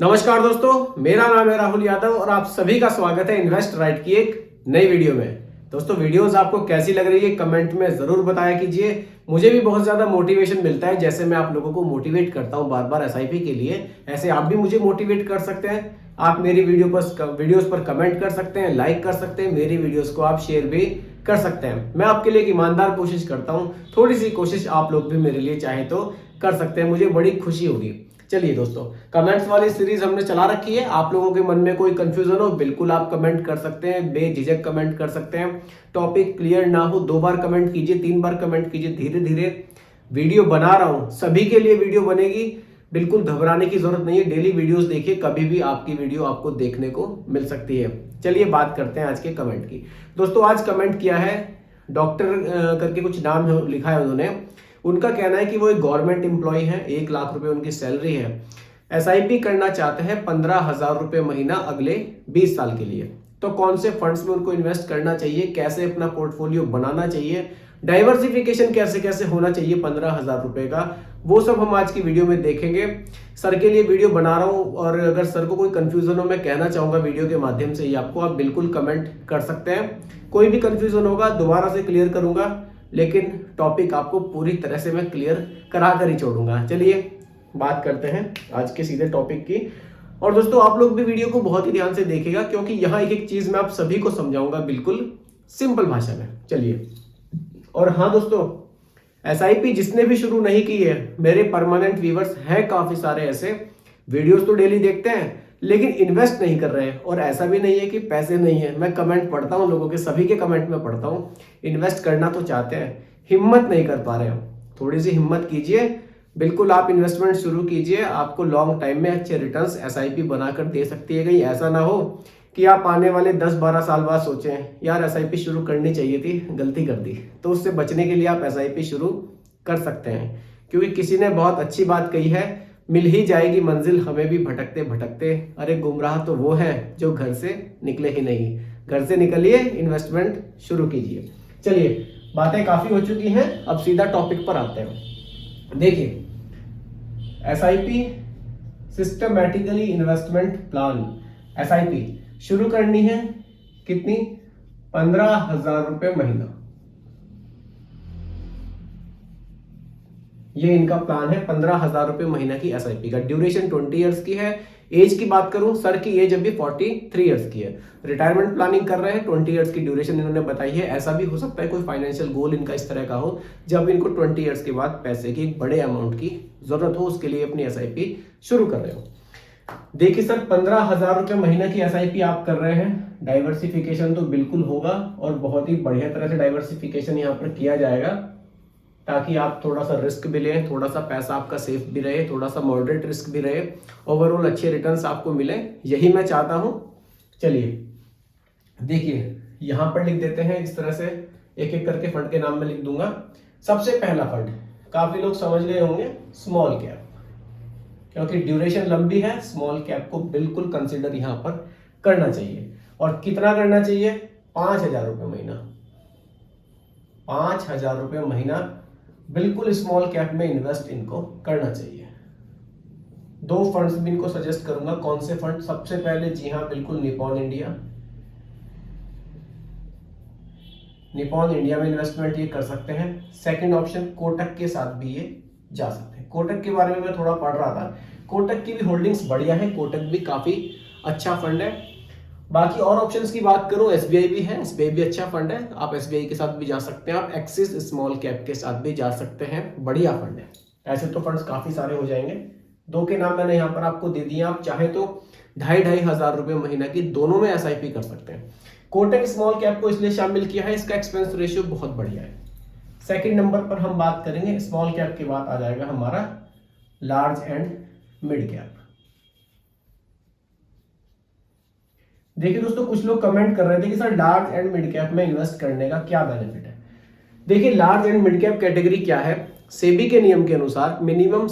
नमस्कार दोस्तों, मेरा नाम है राहुल यादव और आप सभी का स्वागत है इन्वेस्ट राइट की एक नई वीडियो में। दोस्तों, वीडियोस आपको कैसी लग रही है कमेंट में जरूर बताया कीजिए। मुझे भी बहुत ज्यादा मोटिवेशन मिलता है, जैसे मैं आप लोगों को मोटिवेट करता हूं बार बार एसआईपी के लिए, ऐसे आप भी मुझे मोटिवेट कर सकते हैं। आप मेरी वीडियोस पर कमेंट कर सकते हैं, लाइक कर सकते हैं, मेरी वीडियोस को आप शेयर भी कर सकते हैं। मैं आपके लिए एक ईमानदार कोशिश करता हूँ, थोड़ी सी कोशिश आप लोग भी मेरे लिए चाहे तो कर सकते हैं, मुझे बड़ी खुशी होगी। चलिए दोस्तों, कमेंट्स वाली सीरीज हमने चला रखी है। आप लोगों के मन में कोई कंफ्यूजन हो, बिल्कुल आप कमेंट कर सकते हैं, बेझिझक कमेंट कर सकते हैं। टॉपिक क्लियर ना हो 2 बार कमेंट कीजिए, 3 बार कमेंट कीजिए। धीरे धीरे वीडियो बना रहा हूं, सभी के लिए वीडियो बनेगी, बिल्कुल घबराने की जरूरत नहीं है। डेली वीडियोस देखिए, कभी भी आपकी वीडियो आपको देखने को मिल सकती है। चलिए बात करते हैं आज के कमेंट की। दोस्तों, आज कमेंट किया है डॉक्टर करके कुछ नाम लिखा है उन्होंने। उनका कहना है कि वो एक गवर्नमेंट एम्प्लॉय है, 1 लाख रुपए उनकी सैलरी है, एसआईपी करना चाहते हैं 15,000 रुपए महीना अगले 20 साल के लिए। तो कौन से फंड्स में उनको इन्वेस्ट करना चाहिए, कैसे अपना पोर्टफोलियो बनाना चाहिए, डाइवर्सिफिकेशन कैसे कैसे होना चाहिए 15,000 रुपए का, वो सब हम आज की वीडियो में देखेंगे। सर के लिए वीडियो बना रहा हूं और अगर सर को कोई कंफ्यूजन हो, मैं कहना चाहूंगा वीडियो के माध्यम से ही आपको, आप बिल्कुल कमेंट कर सकते हैं। कोई भी कंफ्यूजन होगा दोबारा से क्लियर करूंगा, लेकिन टॉपिक आपको पूरी तरह से मैं क्लियर करा कर ही छोड़ूंगा। चलिए बात करते हैं आज के सीधे टॉपिक की। और दोस्तों, आप लोग भी वीडियो को बहुत ही ध्यान से देखिएगा, क्योंकि यहाँ एक एक चीज मैं आप सभी को समझाऊंगा बिल्कुल सिंपल भाषा में। चलिए, और हाँ दोस्तों, एसआईपी जिसने भी शुरू नहीं की है, मेरे परमानेंट व्यूअर्स हैं काफी सारे ऐसे, वीडियोस तो डेली देखते हैं लेकिन इन्वेस्ट नहीं कर रहे हैं। और ऐसा भी नहीं है कि पैसे नहीं है, मैं कमेंट पढ़ता हूँ लोगों के, सभी के कमेंट में पढ़ता हूँ। इन्वेस्ट करना तो चाहते हैं, हिम्मत नहीं कर पा रहे हो। थोड़ी सी हिम्मत कीजिए, बिल्कुल आप इन्वेस्टमेंट शुरू कीजिए, आपको लॉन्ग टाइम में अच्छे रिटर्न्स एसआईपी बनाकर दे सकती है। कहीं ऐसा ना हो कि आप आने वाले 10-12 साल बाद सोचें यार एसआईपी शुरू करनी चाहिए थी, गलती कर दी। तो उससे बचने के लिए आप एसआईपी शुरू कर सकते हैं, क्योंकि किसी ने बहुत अच्छी बात कही है, मिल ही जाएगी मंजिल हमें भी भटकते भटकते। अरे गुमराह तो वो है जो घर से निकले ही नहीं। घर से निकलिए, इन्वेस्टमेंट शुरू कीजिए। चलिए, बातें काफी हो चुकी हैं, अब सीधा टॉपिक पर आते हैं। देखिए, SIP systematically investment plan, SIP शुरू करनी है कितनी? 15,000 रुपए महीना। ये इनका प्लान है, 15,000 रुपए महीना की एसआईपी का। ड्यूरेशन 20 इयर्स की है। एज की बात करूं, सर की एज अभी 43 इयर्स की है। रिटायरमेंट प्लानिंग कर रहे हैं, 20 इयर्स की ड्यूरेशन इन्होंने बताई है। ऐसा भी हो सकता है कोई फाइनेंशियल गोल इनका इस तरह का हो, जब इनको 20 इयर्स के बाद पैसे की एक बड़े अमाउंट की जरूरत हो, उसके लिए अपनी एसआईपी शुरू कर रहे हो। देखिए सर, 15,000 रुपए महीना की एसआईपी आप कर रहे हैं, डाइवर्सिफिकेशन तो बिल्कुल होगा और बहुत ही बढ़िया तरह से डाइवर्सिफिकेशन यहाँ पर किया जाएगा, ताकि आप थोड़ा सा रिस्क भी लें, थोड़ा सा पैसा आपका सेफ भी रहे, थोड़ा सा मॉडरेट रिस्क भी रहे, ओवरऑल अच्छे रिटर्न्स आपको मिले, यही मैं चाहता हूं। चलिए देखिए, यहां पर लिख देते हैं इस तरह से, एक एक करके फंड के नाम में लिख दूंगा। सबसे पहला फंड काफी लोग समझ गए होंगे, स्मॉल कैप, क्योंकि ड्यूरेशन लंबी है, स्मॉल कैप को बिल्कुल कंसिडर यहां पर करना चाहिए। और कितना करना चाहिए? 5,000 रुपए महीना। 5,000 रुपए महीना बिल्कुल स्मॉल कैप में इन्वेस्ट इनको करना चाहिए। 2 फंड्स भी इनको सजेस्ट करूंगा। कौन से फंड? सबसे पहले, जी हाँ बिल्कुल, निपॉन इंडिया। निपॉन इंडिया में इन्वेस्टमेंट ये कर सकते हैं। सेकंड ऑप्शन, कोटक के साथ भी ये जा सकते हैं। कोटक के बारे में मैं थोड़ा पढ़ रहा था, कोटक की भी होल्डिंग्स बढ़िया है, कोटक भी काफी अच्छा फंड है। बाकी और ऑप्शंस की बात करूं, एसबीआई भी है, एसबीआई भी अच्छा फंड है, आप एसबीआई के साथ भी जा सकते हैं। आप एक्सिस स्मॉल कैप के साथ भी जा सकते हैं, बढ़िया फंड है। ऐसे तो फंड्स काफी सारे हो जाएंगे। 2 के नाम मैंने यहाँ पर आपको दे दिए, आप चाहे तो 2,500 रुपए महीना की दोनों में एसआईपी कर सकते हैं। कोटक स्मॉल कैप को इसलिए शामिल किया है, इसका एक्सपेंस रेशियो बहुत बढ़िया है। सेकंड नंबर पर हम बात करेंगे, स्मॉल कैप के बाद आ जाएगा हमारा लार्ज एंड मिड कैप। देखिए दोस्तों, कुछ लोग कमेंट कर रहे थे कि sir large and mid cap में इन्वेस्ट करने का क्या बेनिफिट है। देखिए, large and mid cap category क्या है? सेबी के नियम के अनुसार मिनिमम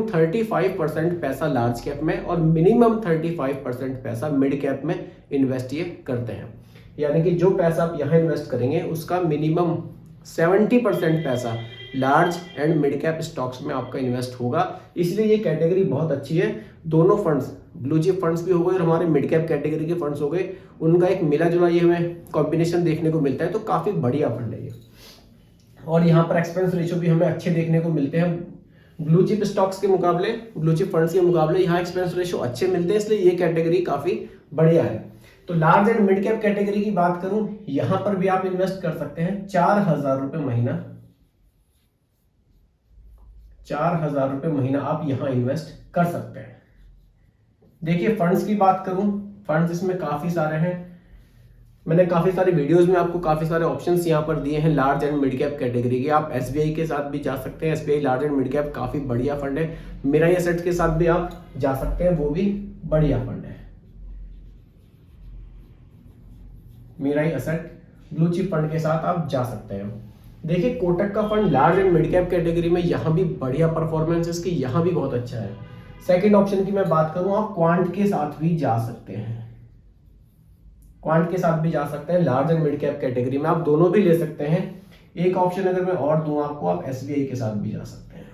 35% पैसा लार्ज कैप में और मिनिमम 35% पैसा मिड कैप में इन्वेस्ट ये करते हैं। यानी कि जो पैसा आप यहाँ इन्वेस्ट करेंगे उसका मिनिमम 70% पैसा large and mid cap stocks में आपका इन्वेस्ट होगा। इसलिए ये कैटेगरी बहुत अच्छी है। दोनों फंड्स ब्लू चिप फंड्स भी हो गए और हमारे मिड कैप कैटेगरी के फंड्स हो गए, उनका एक मिला जुला ये हमें कॉम्बिनेशन देखने को मिलता है। तो काफ़ी बढ़िया फंड है ये। और यहाँ पर एक्सपेंस रेशियो भी हमें अच्छे देखने को मिलते हैं। ब्लू चिप स्टॉक्स के मुकाबले, ब्लू चिप फंड्स के मुकाबले यहाँ एक्सपेंस रेशियो अच्छे मिलते हैं, इसलिए ये कैटेगरी काफ़ी बढ़िया है। तो large and mid cap category की बात करूं, यहां पर भी आप इन्वेस्ट कर सकते हैं 4,000 रुपए महीना। 4,000 रुपए महीना आप यहां इन्वेस्ट कर सकते हैं। देखिए फंड्स की बात करूं, फंड्स इसमें काफी सारे हैं। मैंने काफी सारे वीडियोस में आपको काफी सारे ऑप्शंस यहां पर दिए हैं large and mid cap category के। आप एसबीआई के साथ भी जा सकते हैं, SBI large and mid cap काफी बढ़िया फंड है। मिराई एसेट्स के साथ भी आप जा सकते हैं, वो भी बढ़िया फंड है। Mirae Asset blue chip fund के साथ आप जा सकते हैं। देखिए कोटक का fund large and mid cap category में यहाँ भी बढ़िया परफॉर्मेंस है इसकी, यहाँ भी बहुत अच्छा है। सेकंड ऑप्शन की मैं बात करूं, आप क्वांट के साथ भी जा सकते हैं। क्वांट के साथ भी जा सकते हैं large and mid cap category में, आप दोनों भी ले सकते हैं। एक ऑप्शन अगर मैं और दूं आपको, आप एसबीआई के साथ भी जा सकते हैं।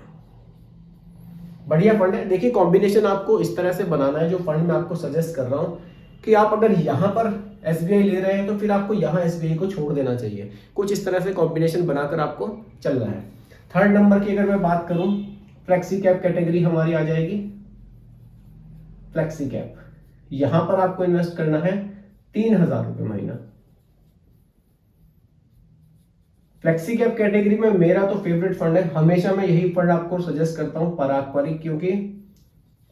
बढ़िया फंड है। देखिए कॉम्बिनेशन आपको इस तरह से बनाना है, जो फंड मैं आपको सजेस्ट कर रहा हूं कि आप अगर यहां पर एसबीआई ले रहे हैं तो फिर आपको यहां एसबीआई को छोड़ देना चाहिए। कुछ इस तरह से कॉम्बिनेशन बनाकर आपको चलना है। थर्ड नंबर की अगर मैं बात करूं, फ्लेक्सी कैप कैटेगरी हमारी आ जाएगी। फ्लेक्सी कैप, यहां पर आपको इन्वेस्ट करना है 3,000 रुपए महीना। फ्लेक्सी कैप कैटेगरी में मेरा तो फेवरेट फंड है, हमेशा मैं यही फंड आपको सजेस्ट करता हूं, पराग पारिक, क्योंकि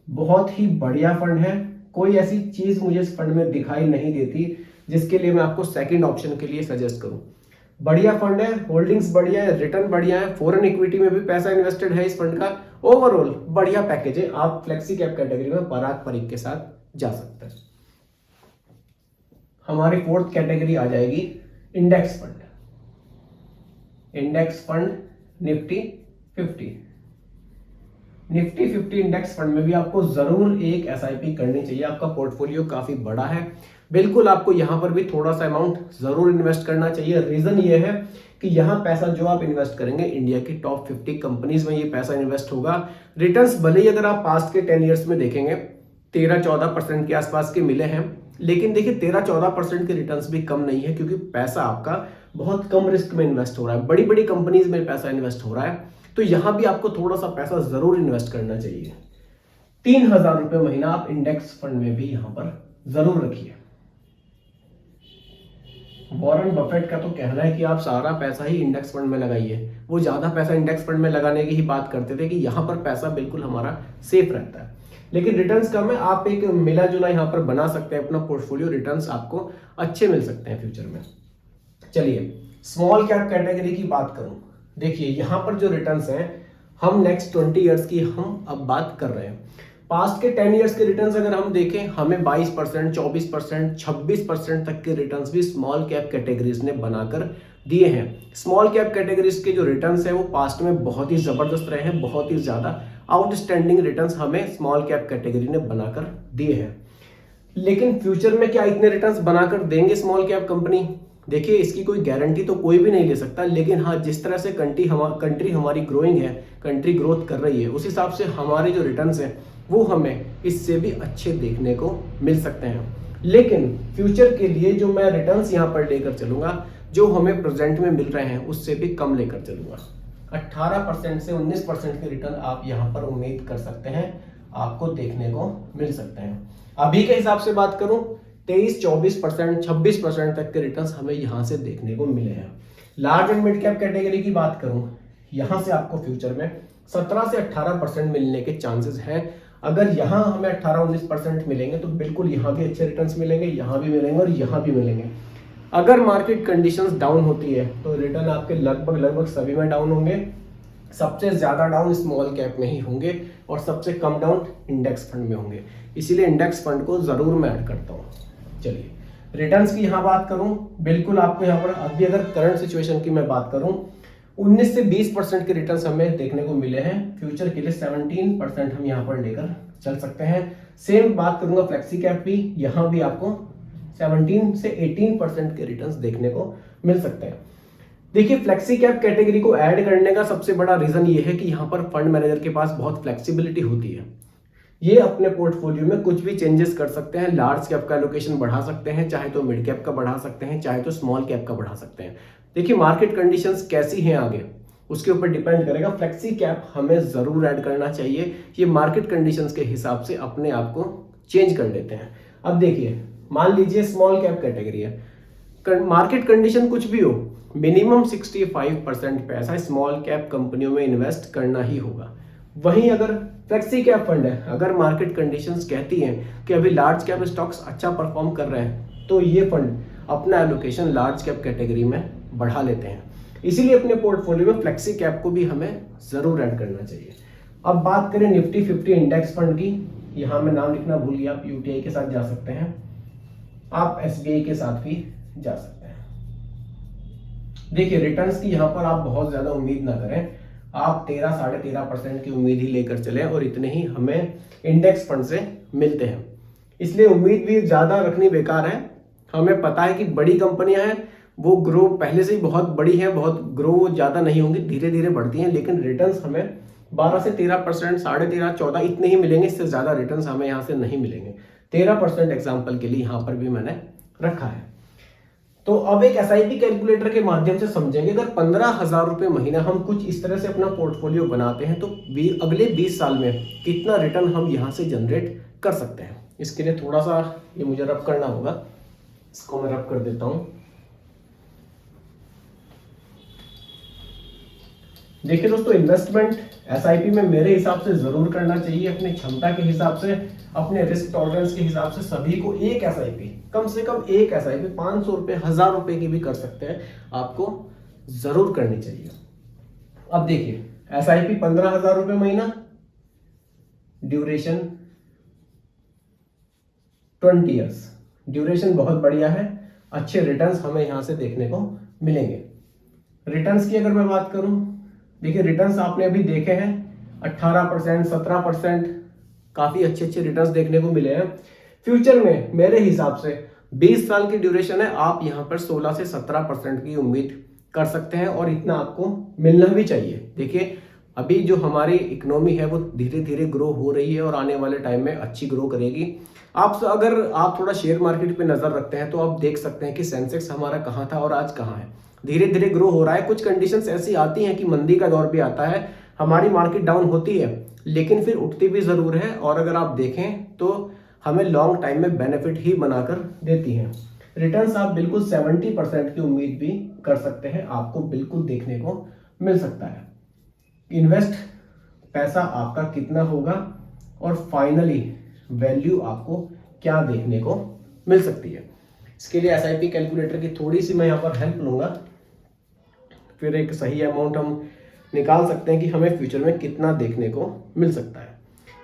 बहुत ही बढ़िया फंड है। कोई ऐसी चीज मुझे इस फंड में दिखाई नहीं देती जिसके लिए मैं आपको सेकंड ऑप्शन के लिए सजेस्ट करूं। बढ़िया फंड है, होल्डिंग्स बढ़िया है, रिटर्न बढ़िया है, फॉरेन इक्विटी में भी पैसा इन्वेस्टेड है इस फंड का। ओवरऑल बढ़िया पैकेज है। आप फ्लेक्सी कैप कैटेगरी में पराग पारिक के साथ जा सकते हैं। हमारी फोर्थ कैटेगरी आ जाएगी index fund. Index fund Nifty 50। Nifty 50 index fund में भी आपको जरूर एक एसआईपी करनी चाहिए। आपका पोर्टफोलियो काफी बड़ा है, बिल्कुल आपको यहां पर भी थोड़ा सा अमाउंट जरूर इन्वेस्ट करना चाहिए। रीजन ये है कि यहां पैसा जो आप इन्वेस्ट करेंगे, इंडिया की टॉप 50 कंपनीज में ये पैसा इन्वेस्ट होगा। रिटर्न्स भले ही अगर आप पास्ट के 10 ईयर्स में देखेंगे 13-14% के आसपास के मिले हैं, लेकिन देखिए 13-14% के रिटर्न्स भी कम नहीं है, क्योंकि पैसा आपका बहुत कम रिस्क में इन्वेस्ट हो रहा है, बड़ी बड़ी कंपनीज में पैसा इन्वेस्ट हो रहा है। तो यहां भी आपको थोड़ा सा पैसा जरूर इन्वेस्ट करना चाहिए। 3,000 रुपए महीना आप इंडेक्स फंड में भी यहां पर जरूर रखिए। वॉरेन बफेट का तो कहना है कि आप सारा पैसा ही इंडेक्स फंड में लगाइए। वो ज्यादा पैसा इंडेक्स फंड में लगाने की ही बात करते थे कि यहां पर पैसा बिल्कुल हमारा सेफ रहता है, लेकिन रिटर्न्स कम है। आप एक मिला जुला यहां पर बना सकते हैं अपना पोर्टफोलियो, रिटर्न्स आपको अच्छे मिल सकते हैं फ्यूचर में। चलिए स्मॉल कैप कैटेगरी की बात करूं, देखिए यहां पर जो रिटर्न्स हैं, हम नेक्स्ट 20 इयर्स की हम अब बात कर रहे हैं। पास्ट के 10 इयर्स के रिटर्न्स अगर हम देखें, हमें 22%, 24%, 26% तक के रिटर्न्स भी स्मॉल कैप कैटेगरीज ने बनाकर दिए हैं। स्मॉल कैप कैटेगरीज के जो रिटर्न्स है वो पास्ट में बहुत ही जबरदस्त रहे हैं, बहुत ही ज्यादा आउटस्टैंडिंग रिटर्न्स हमें स्मॉल कैप कैटेगरी ने बनाकर दिए हैं। लेकिन फ्यूचर में क्या इतने रिटर्न्स बनाकर देंगे स्मॉल कैप कंपनी? देखिए इसकी कोई गारंटी तो कोई भी नहीं ले सकता, लेकिन हाँ जिस तरह से कंट्री हमारी ग्रोइंग है, कंट्री ग्रोथ कर रही है, उस हिसाब से हमारे जो रिटर्न्स हैं वो हमें इससे भी अच्छे देखने को मिल सकते हैं। लेकिन फ्यूचर के लिए जो मैं रिटर्न्स यहाँ पर लेकर चलूंगा, जो हमें प्रेजेंट में मिल रहे हैं उससे भी कम लेकर चलूंगा। 18% से 19% के रिटर्न आप यहाँ पर उम्मीद कर सकते हैं, आपको देखने को मिल सकते हैं। अभी के हिसाब से बात करूं 23-24%, 26% तक के रिटर्न्स हमें यहां से देखने को मिले हैं। Large and mid cap category की बात करूं, यहां से आपको फ्यूचर में 17 से 18% मिलने के चांसेस हैं। अगर यहां हमें 18-19% मिलेंगे तो बिल्कुल यहां भी अच्छे रिटर्न्स मिलेंगे, यहां भी मिलेंगे और यहां भी मिलेंगे। अगर मार्केट कंडीशंस डाउन होती है तो रिटर्न आपके लगभग सभी में डाउन होंगे। सबसे ज्यादा डाउन स्मॉल कैप में ही होंगे और सबसे कम डाउन इंडेक्स फंड में होंगे, इसीलिए इंडेक्स फंड को जरूर मैं ऐड करता हूं। चलिए रिटर्न्स की यहां बात करूं, बिल्कुल आपको यहां पर अभी अगर करंट सिचुएशन की मैं बात करूं 19 से 20% के रिटर्न्स हमें देखने को मिले हैं। फ्यूचर के लिए 17% हम यहां पर लेकर चल सकते हैं। सेम बात करूंगा फ्लेक्सी कैप भी, यहां भी आपको 17 से 18% के रिटर्न्स देखने को मिल सकते हैं। देखिए फ्लेक्सी कैप कैटेगरी को ऐड करने का सबसे बड़ा रीजन ये है कि यहाँ पर फंड मैनेजर के पास बहुत फ्लेक्सिबिलिटी होती है। ये अपने पोर्टफोलियो में कुछ भी चेंजेस कर सकते हैं। लार्ज कैप का एलोकेशन बढ़ा सकते हैं, चाहे तो मिड कैप का बढ़ा सकते हैं, चाहे तो स्मॉल कैप का बढ़ा सकते हैं। देखिए मार्केट कंडीशंस कैसी हैं आगे उसके ऊपर डिपेंड करेगा। फ्लेक्सी कैप हमें जरूर ऐड करना चाहिए। ये मार्केट कंडीशंस के हिसाब से अपने आप को चेंज कर लेते हैं। अब देखिए मान लीजिए स्मॉल कैप कैटेगरी है, मार्केट कंडीशन कुछ भी हो, मिनिमम 65% पैसा स्मॉल कैप कंपनियों में इन्वेस्ट करना ही होगा। वहीं अगर फ्लेक्सी कैप फंड है, अगर मार्केट कंडीशंस कहती हैं कि अभी लार्ज कैप स्टॉक्स अच्छा परफॉर्म कर रहे हैं, तो ये फंड अपना एलोकेशन लार्ज कैप कैटेगरी में बढ़ा लेते हैं। इसीलिए अपने पोर्टफोलियो में फ्लेक्सी कैप को भी हमें जरूर ऐड करना चाहिए। अब बात करें निफ्टी 50 इंडेक्स फंड की, यहाँ मैं नाम लिखना भूल गया, आप यूटीआई के साथ जा सकते हैं, आप एसबीआई के साथ भी जा सकते हैं। देखिए रिटर्न्स की यहाँ पर आप बहुत ज्यादा उम्मीद ना करें, आप 13-13.5% की उम्मीद ही लेकर चलें और इतने ही हमें इंडेक्स फंड से मिलते हैं। इसलिए उम्मीद भी ज्यादा रखनी बेकार है। हमें पता है कि बड़ी कंपनियां हैं, वो ग्रो पहले से ही बहुत बड़ी है, बहुत ग्रो ज्यादा नहीं होंगी, धीरे धीरे बढ़ती हैं, लेकिन रिटर्न्स हमें 12 से 13%, 13.5, 14 इतने ही मिलेंगे, इससे ज्यादा रिटर्न्स हमें यहाँ से नहीं मिलेंगे। 13% एग्जाम्पल के लिए यहाँ पर भी मैंने रखा है। तो अब एक एसआईपी कैलकुलेटर के माध्यम से समझेंगे, अगर 15,000 रुपए महीना हम कुछ इस तरह से अपना पोर्टफोलियो बनाते हैं तो अगले 20 साल में कितना रिटर्न हम यहाँ से जनरेट कर सकते हैं। इसके लिए थोड़ा सा ये मुझे रब करना होगा, इसको मैं रब कर देता हूं। देखिए दोस्तों, इन्वेस्टमेंट एसआईपी में मेरे हिसाब से जरूर करना चाहिए, अपनी क्षमता के हिसाब से, अपने रिस्क टॉलरेंस के हिसाब से। सभी को एक एसआईपी, कम से कम एक एसआईपी 500 रुपए, 1000 रुपए की भी कर सकते हैं, आपको जरूर करनी चाहिए। अब देखिए एसआईपी 15,000 रुपए महीना, ड्यूरेशन 20 ईयर्स, ड्यूरेशन बहुत बढ़िया है, अच्छे रिटर्न्स हमें यहां से देखने को मिलेंगे। रिटर्न्स की अगर मैं बात करूं, देखिए रिटर्न्स आपने अभी देखे हैं 18%, 17%, काफी अच्छे अच्छे रिटर्न्स देखने को मिले हैं। फ्यूचर में मेरे हिसाब से 20 साल की ड्यूरेशन है, आप यहां पर 16 से 17% की उम्मीद कर सकते हैं और इतना आपको मिलना भी चाहिए। देखिए अभी जो हमारी इकोनॉमी है वो धीरे धीरे ग्रो हो रही है और आने वाले टाइम में अच्छी ग्रो करेगी। अगर आप थोड़ा शेयर मार्केट पे नजर रखते हैं तो आप देख सकते हैं कि सेंसेक्स हमारा कहाँ था और आज कहाँ है, धीरे धीरे ग्रो हो रहा है। कुछ कंडीशंस ऐसी आती हैं कि मंदी का दौर भी आता है, हमारी मार्केट डाउन होती है, लेकिन फिर उठती भी जरूर है और अगर आप देखें तो हमें लॉन्ग टाइम में बेनिफिट ही बनाकर देती हैं। रिटर्न्स आप बिल्कुल 70% की उम्मीद भी कर सकते हैं, आपको बिल्कुल देखने को मिल सकता है। इन्वेस्ट पैसा आपका कितना होगा और फाइनली वैल्यू आपको क्या देखने को मिल सकती है। इसके लिए एसआईपी कैलकुलेटर की थोड़ी सी मैं यहाँ पर हेल्प लूंगा, फिर एक सही अमाउंट हम निकाल सकते हैं कि हमें फ्यूचर में कितना देखने को मिल सकता है।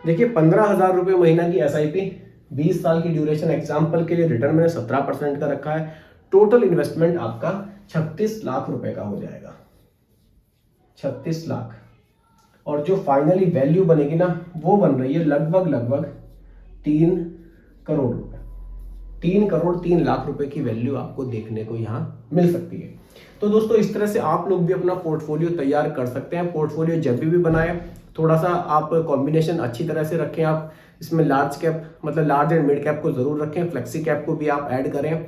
देखिए 15,000 रुपए महीना की एसआईपी, 20 साल की ड्यूरेशन, एग्जाम्पल के लिए रिटर्न मैंने 17% का रखा है। टोटल इन्वेस्टमेंट आपका 36 लाख रुपए का हो जाएगा, 36 लाख। और जो फाइनली वैल्यू बनेगी ना वो बन रही है लगभग 3 करोड़ रुपए, 3 करोड़ 3 लाख रुपए की वैल्यू आपको देखने को यहाँ मिल सकती है। तो दोस्तों इस तरह से आप लोग भी अपना पोर्टफोलियो तैयार कर सकते हैं। पोर्टफोलियो जब भी बनाए थोड़ा सा आप कॉम्बिनेशन अच्छी तरह से रखें, आप इसमें लार्ज कैप मतलब लार्ज एंड मिड कैप को जरूर रखें, फ्लेक्सी कैप को भी आप ऐड करें।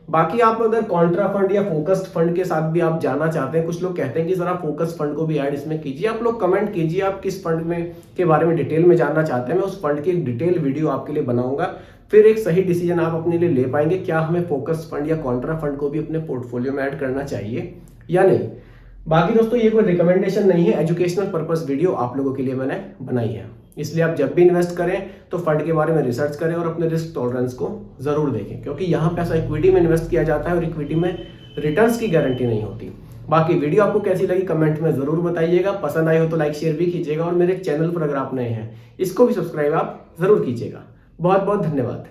बाकी आप अगर कॉन्ट्रा फंड या फोकस्ड फंड के साथ भी आप जाना चाहते हैं, कुछ लोग कहते हैं कि जरा फोकस्ड फंड को भी ऐड इसमें कीजिए, आप लोग कमेंट कीजिए आप किस फंड में के बारे में डिटेल में जानना चाहते हैं। मैं उस फंड की एक डिटेल वीडियो आपके लिए बनाऊंगा, फिर एक सही डिसीजन आप अपने लिए ले पाएंगे, क्या हमें फोकस्ड फंड या कॉन्ट्रा फंड को भी अपने पोर्टफोलियो में ऐड करना चाहिए या नहीं। बाकी दोस्तों ये कोई रिकमेंडेशन नहीं है, एजुकेशनल पर्पस वीडियो आप लोगों के लिए मैंने बनाई है। इसलिए आप जब भी इन्वेस्ट करें तो फंड के बारे में रिसर्च करें और अपने रिस्क टॉलरेंस को जरूर देखें, क्योंकि यहाँ पैसा इक्विटी में इन्वेस्ट किया जाता है और इक्विटी में रिटर्न्स की गारंटी नहीं होती। बाकी वीडियो आपको कैसी लगी कमेंट में जरूर बताइएगा, पसंद आई हो तो लाइक शेयर भी कीजिएगा और मेरे चैनल पर अगर आप नए हैं इसको भी सब्सक्राइब आप जरूर कीजिएगा। बहुत बहुत धन्यवाद।